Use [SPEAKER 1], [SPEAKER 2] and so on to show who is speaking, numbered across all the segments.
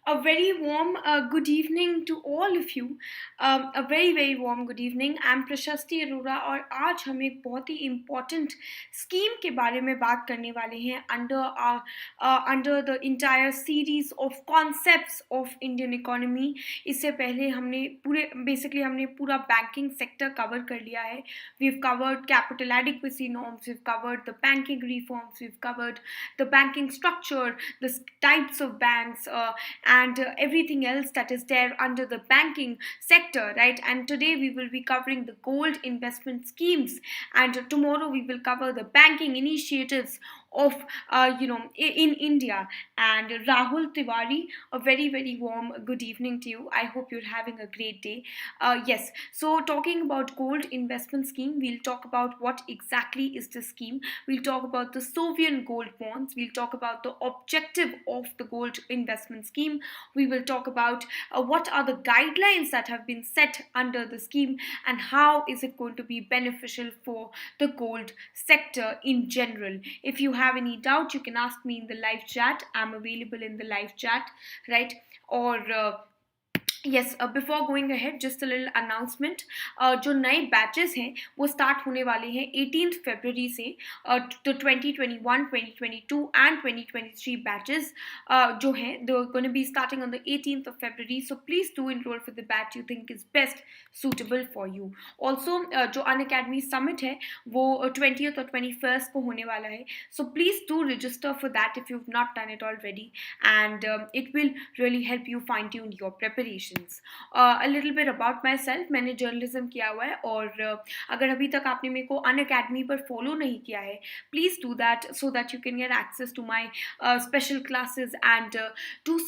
[SPEAKER 1] A very warm good evening to all of you. A very warm good evening. I'm Prashasti Arora और आज हम एक बहुत ही important scheme के बारे में बात करने वाले हैं under the entire series of concepts of Indian economy. इससे पहले हमने पूरा banking sector cover कर लिया है. We've covered capital adequacy norms, we've covered the banking reforms, we've covered the banking structure, the types of banks, and everything else that is there under the banking sector, right? And today we will be covering the gold investment schemes, and tomorrow we will cover the banking initiatives of in India. And Rahul Tiwari, a very warm good evening to you. I hope you're having a great day. Yes, so talking about gold investment scheme, we'll talk about what exactly is the scheme. We'll talk about the sovereign gold bonds. We'll talk about the objective of the gold investment scheme. We will talk about what are the guidelines that have been set under the scheme, and how is it going to be beneficial for the gold sector in general. If you have any doubt, you can ask me in the live chat. I'm available in the live chat, right? Or yes, before going ahead, just a little announcement. जो नए batches हैं वो start होने वाले हैं 18th फरवरी से. तो 2021, 2022 and 2023 batches जो हैं they're going to be starting on the 18th of February. So please do enroll for the batch you think is best suitable for you. Also, जो Unacademy Summit है वो 20th और 21st को होने वाला है. So please do register for that if you've not done it already, and it will really help you fine tune your preparation. A little bit about myself. मैंने journalism किया हुआ है, और अगर अभी तक आपने मेरे को अनअकैडमी पर फॉलो नहीं किया है, please do that so that you can get access to my special classes, and do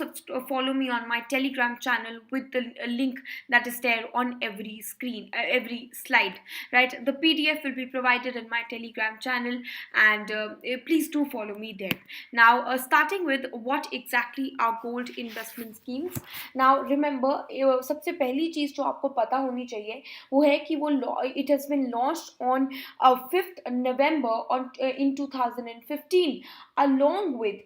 [SPEAKER 1] follow me on my Telegram channel with the link that is there on every screen, every slide, right? The PDF will be provided in my Telegram channel, and please do follow me there. Now, starting with what exactly are gold investment schemes. Now remember, सबसे पहली चीज जो आपको पता होनी चाहिए वो है कि वो it has been launched on 5th November in 2015, along with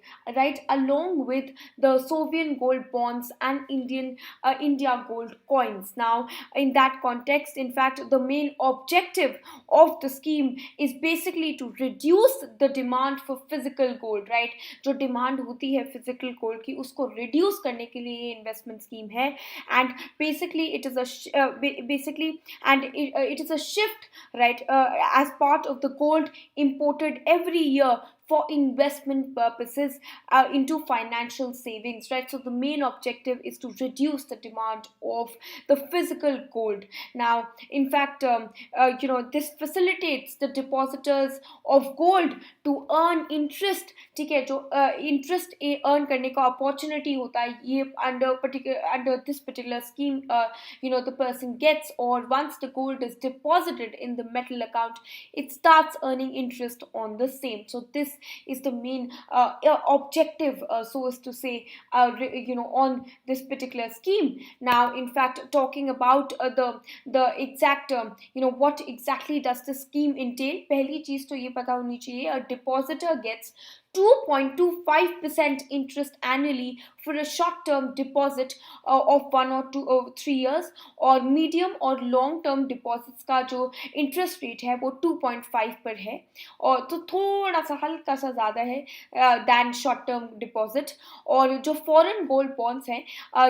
[SPEAKER 1] the Sovereign gold bonds and India gold coins. Now, in that context, in fact, the main objective of the scheme is basically to reduce the demand for physical gold, right? जो demand होती है physical gold की, उसको reduce करने के लिए ये investment scheme है. And basically it is a shift, right, as part of the gold imported every year for investment purposes into financial savings, right? So the main objective is to reduce the demand of the physical gold. Now, in fact, this facilitates the depositors of gold to earn interest. ठीक है, जो interest earn करने का opportunity होता है ये under this particular scheme, the person gets, or once the gold is deposited in the metal account, it starts earning interest on the same. So this is the main objective, so as to say, on this particular scheme. Now, in fact, talking about the exact what exactly does the scheme entail, पहली चीज तो ये पता होनी चाहिए, a depositor gets 2.25% interest annually for a short-term deposit of 1 or 2 or 3 years, और medium और long-term deposits का जो interest rate है वो 2.5 पर है, और तो थोड़ा सा हल्का सा ज़्यादा है than short-term deposit. और जो foreign gold bonds हैं,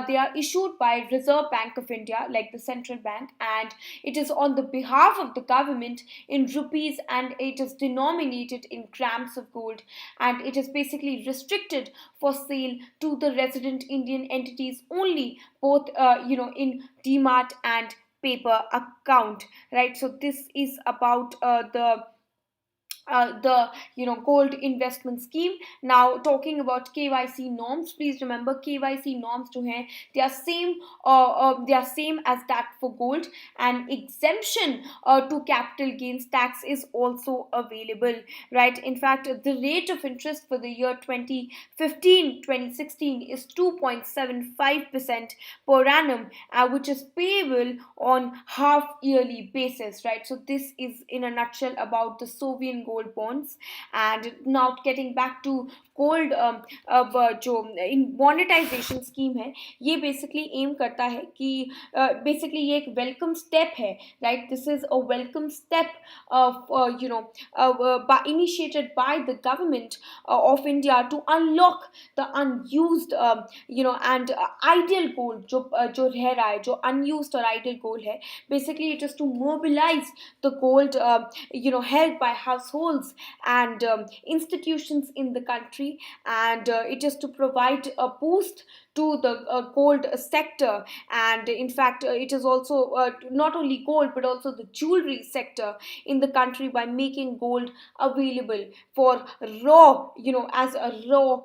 [SPEAKER 1] they are issued by Reserve Bank of India, like the central bank, and it is on the behalf of the government in rupees, and it is denominated in grams of gold, and it is basically restricted for sale to the resident Indian entities only, both in demat and paper account, right? So this is about the gold investment scheme. Now, talking about KYC norms, please remember KYC norms to hai, they are same as that for gold, and exemption to capital gains tax is also available, right? In fact, the rate of interest for the year 2015-2016 is 2.75% per annum, which is payable on half yearly basis, right? So this is in a nutshell about the sovereign gold gold bonds. And now getting back to gold, जो monetization scheme है, ये basically aim करता है कि basically ये एक welcome step है, right? This is a welcome step of initiated by the government of India to unlock the unused and ideal gold जो रह रहा है, जो unused और ideal gold है. Basically it is to mobilize the gold held by households and institutions in the country, and it is to provide a boost to the gold sector. And in fact it is also not only gold but also the jewelry sector in the country by making gold available for raw, as a raw,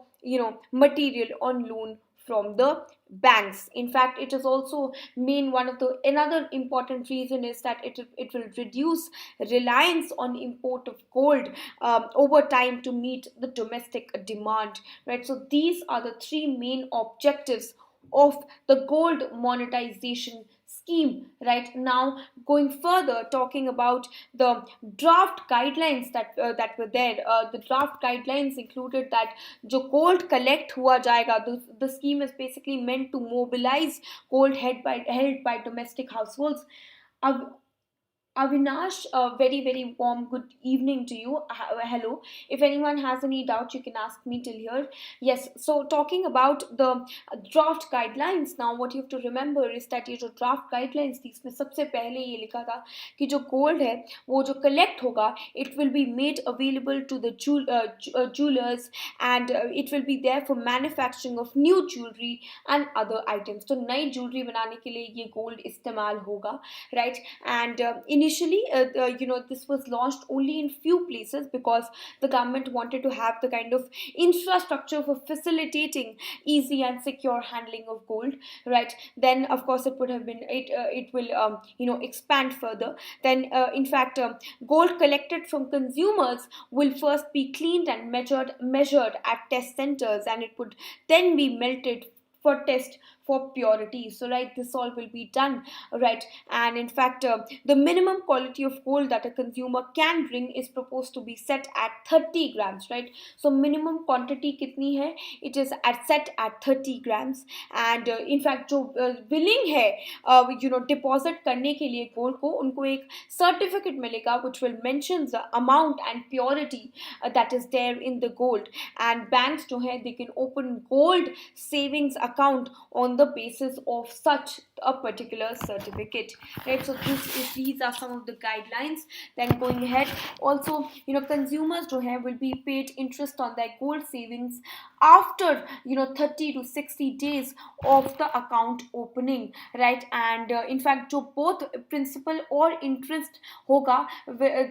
[SPEAKER 1] material on loan from the banks. In fact it is also one of the another important reason is that it will reduce reliance on import of gold over time to meet the domestic demand, right? So these are the three main objectives of the gold monetization scheme. Right now, going further, talking about the draft guidelines that were there. The draft guidelines included that जो gold collect हुआ जाएगा, the scheme is basically meant to mobilize gold held by domestic households. अब Avinash, a very, very warm good evening to you. Hello. If anyone has any doubt, you can ask me till here. Yes, so talking about the draft guidelines, now what you have to remember is that ये जो draft guidelines थी, इसमें सबसे पहले ये लिखा था कि जो gold है, वो जो collect होगा, it will be made available to the jewelers, and it will be there for manufacturing of new jewelry and other items. तो नई jewelry बनाने के लिए ये gold इस्तेमाल होगा, right? And initially this was launched only in few places because the government wanted to have the kind of infrastructure for facilitating easy and secure handling of gold, right? Then of course it would have been it will expand further. Then in fact gold collected from consumers will first be cleaned and measured at test centers, and it would then be melted for test for purity. So right, this all will be done, right? And in fact the minimum quality of gold that a consumer can bring is proposed to be set at 30 grams, right? So minimum quantity kitni hai? It is set at 30 grams. And in fact जो willing है deposit करने के लिए gold को, उनको एक certificate मिलेगा which will mention the amount and purity that is there in the gold. And banks जो है, they can open gold savings account on the basis of such a particular certificate, right? So these are some of the guidelines. Then going ahead, also consumers जो है will be paid interest on their gold savings after 30 to 60 days of the account opening, right? And in fact जो both principal or interest होगा,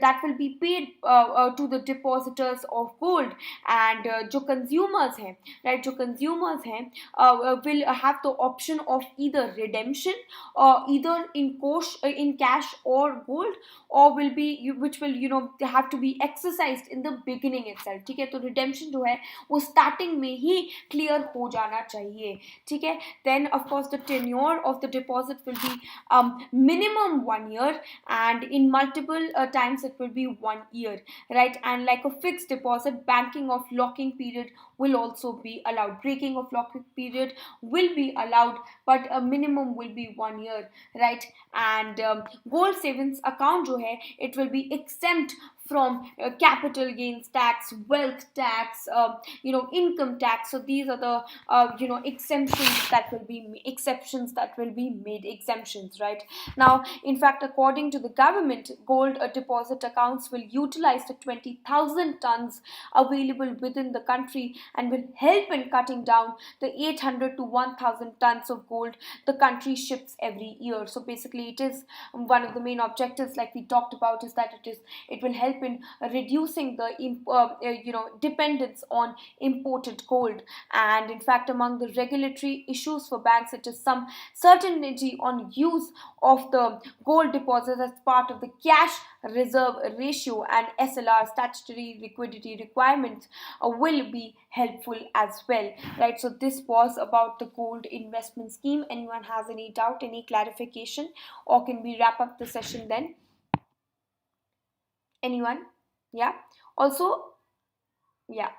[SPEAKER 1] that will be paid to the depositors of gold. And जो consumers हैं, right, जो consumers हैं will have the option of either redemption or either in cash or gold, or which will have to be exercised in the beginning itself. ठीक है, तो redemption जो है वो starting में ही clear हो जाना चाहिए. ठीक है, then of course the tenure of the deposit will be minimum 1 year, and in multiple times it will be 1 year, right? And like a fixed deposit, banking of locking period will also be allowed. Breaking of locking period will be allowed, but a minimum will be 1 year, right? And gold savings account जो है, it will be exempt from capital gains tax, wealth tax, income tax. So these are the exceptions that will be made exemptions, right? Now, in fact, according to the government, gold deposit accounts will utilize the 20,000 tons available within the country and will help in cutting down the 800 to 1,000 tons of gold the country ships every year. So basically, it is one of the main objectives, like we talked about, is that it will help in reducing the dependence on imported gold. And in fact, among the regulatory issues for banks, it is some certainty on use of the gold deposits as part of the cash reserve ratio, and SLR, statutory liquidity requirements, will be helpful as well, right? So this was about the gold investment scheme. Anyone has any doubt, any clarification, or can we wrap up the session then? Anyone? Yeah. Also, yeah.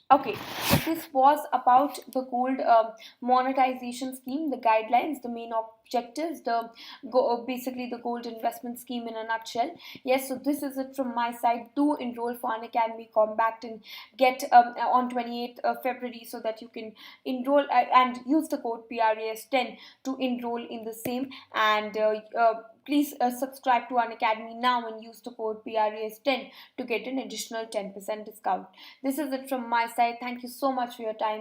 [SPEAKER 1] Okay, so this was about the gold monetization scheme, the guidelines, the main objectives, basically the gold investment scheme in a nutshell. Yes, so this is it from my side. Do enroll for Unacademy Compact and get on 28th of February so that you can enroll and use the code PRAS10 to enroll in the same. And please subscribe to Unacademy now and use the code PRAS10 to get an additional 10% discount. This is it from my side. Thank you so much for your time.